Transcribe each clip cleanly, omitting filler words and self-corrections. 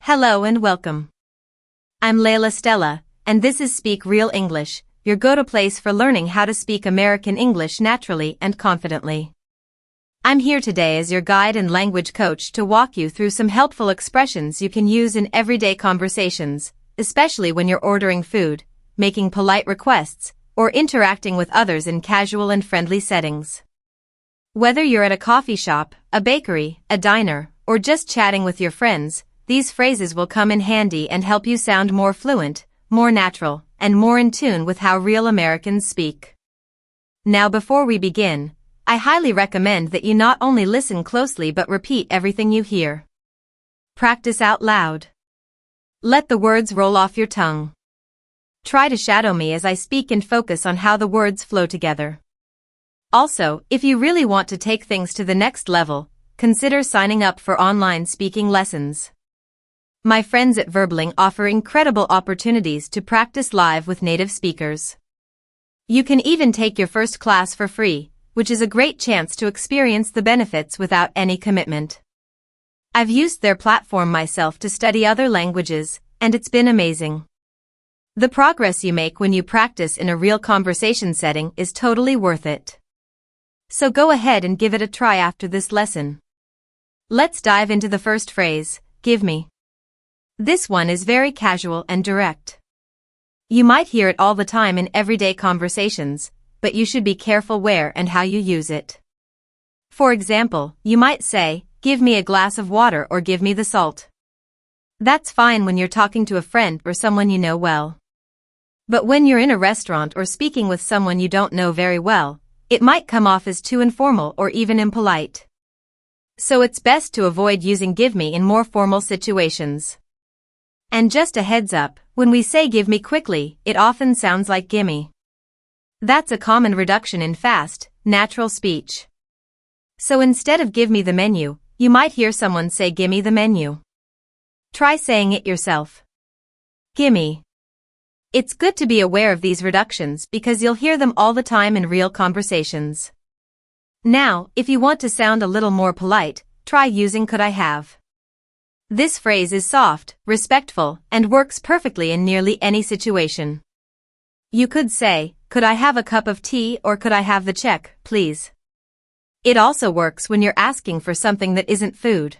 Hello and welcome. I'm Layla Stella, and this is Speak Real English, your go-to place for learning how to speak American English naturally and confidently. I'm here today as your guide and language coach to walk you through some helpful expressions you can use in everyday conversations, especially when you're ordering food, making polite requests, or interacting with others in casual and friendly settings. Whether you're at a coffee shop, a bakery, a diner, or just chatting with your friends, these phrases will come in handy and help you sound more fluent, more natural, and more in tune with how real Americans speak. Now before we begin, I highly recommend that you not only listen closely but repeat everything you hear. Practice out loud. Let the words roll off your tongue. Try to shadow me as I speak and focus on how the words flow together. Also, if you really want to take things to the next level, consider signing up for online speaking lessons. My friends at Verbling offer incredible opportunities to practice live with native speakers. You can even take your first class for free, which is a great chance to experience the benefits without any commitment. I've used their platform myself to study other languages, and it's been amazing. The progress you make when you practice in a real conversation setting is totally worth it. So go ahead and give it a try after this lesson. Let's dive into the first phrase, give me. This one is very casual and direct. You might hear it all the time in everyday conversations, but you should be careful where and how you use it. For example, you might say, give me a glass of water or give me the salt. That's fine when you're talking to a friend or someone you know well. But when you're in a restaurant or speaking with someone you don't know very well, it might come off as too informal or even impolite. So it's best to avoid using give me in more formal situations. And just a heads up, when we say give me quickly, it often sounds like gimme. That's a common reduction in fast, natural speech. So instead of give me the menu, you might hear someone say gimme the menu. Try saying it yourself. Gimme. It's good to be aware of these reductions because you'll hear them all the time in real conversations. Now, if you want to sound a little more polite, try using could I have. This phrase is soft, respectful, and works perfectly in nearly any situation. You could say, could I have a cup of tea or could I have the check, please? It also works when you're asking for something that isn't food.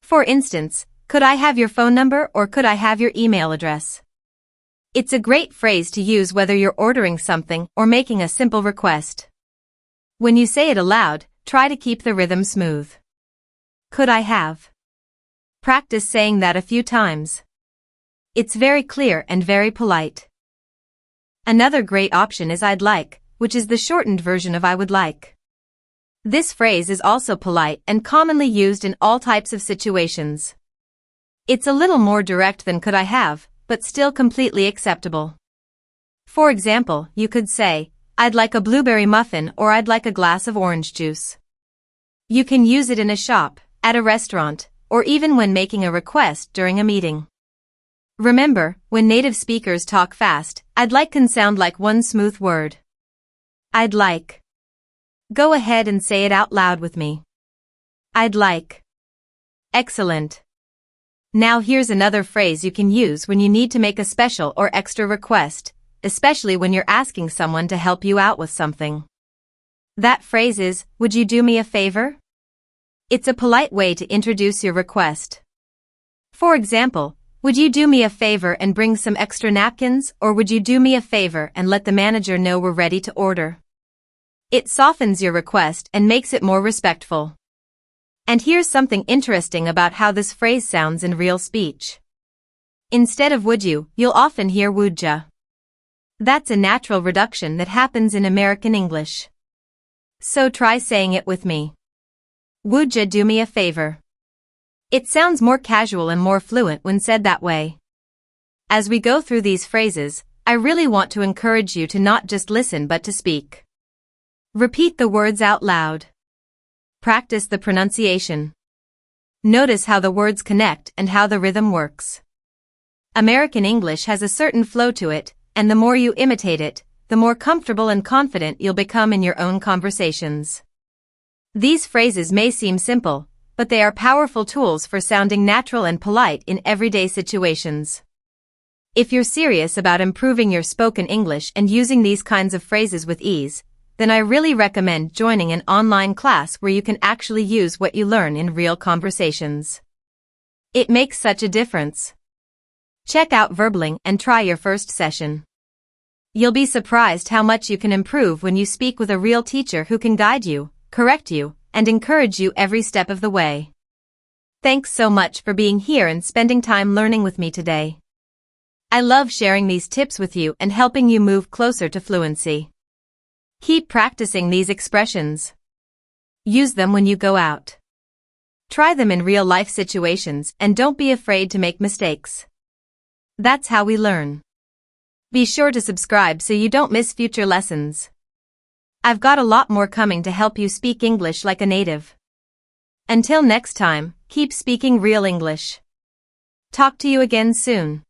For instance, could I have your phone number or could I have your email address? It's a great phrase to use whether you're ordering something or making a simple request. When you say it aloud, try to keep the rhythm smooth. Could I have? Practice saying that a few times. It's very clear and very polite. Another great option is I'd like, which is the shortened version of I would like. This phrase is also polite and commonly used in all types of situations. It's a little more direct than could I have, but still completely acceptable. For example, you could say, I'd like a blueberry muffin or I'd like a glass of orange juice. You can use it in a shop, at a restaurant, or even when making a request during a meeting. Remember, when native speakers talk fast, I'd like can sound like one smooth word. I'd like. Go ahead and say it out loud with me. I'd like. Excellent. Now here's another phrase you can use when you need to make a special or extra request, especially when you're asking someone to help you out with something. That phrase is, would you do me a favor? It's a polite way to introduce your request. For example, would you do me a favor and bring some extra napkins, or would you do me a favor and let the manager know we're ready to order? It softens your request and makes it more respectful. And here's something interesting about how this phrase sounds in real speech. Instead of would you, you'll often hear would ya. That's a natural reduction that happens in American English. So try saying it with me. Would ya do me a favor? It sounds more casual and more fluent when said that way. As we go through these phrases, I really want to encourage you to not just listen but to speak. Repeat the words out loud. Practice the pronunciation. Notice how the words connect and how the rhythm works. American English has a certain flow to it, and the more you imitate it, the more comfortable and confident you'll become in your own conversations. These phrases may seem simple, but they are powerful tools for sounding natural and polite in everyday situations. If you're serious about improving your spoken English and using these kinds of phrases with ease, then I really recommend joining an online class where you can actually use what you learn in real conversations. It makes such a difference. Check out Verbling and try your first session. You'll be surprised how much you can improve when you speak with a real teacher who can guide you, correct you, and encourage you every step of the way. Thanks so much for being here and spending time learning with me today. I love sharing these tips with you and helping you move closer to fluency. Keep practicing these expressions. Use them when you go out. Try them in real-life situations and don't be afraid to make mistakes. That's how we learn. Be sure to subscribe so you don't miss future lessons. I've got a lot more coming to help you speak English like a native. Until next time, keep speaking real English. Talk to you again soon.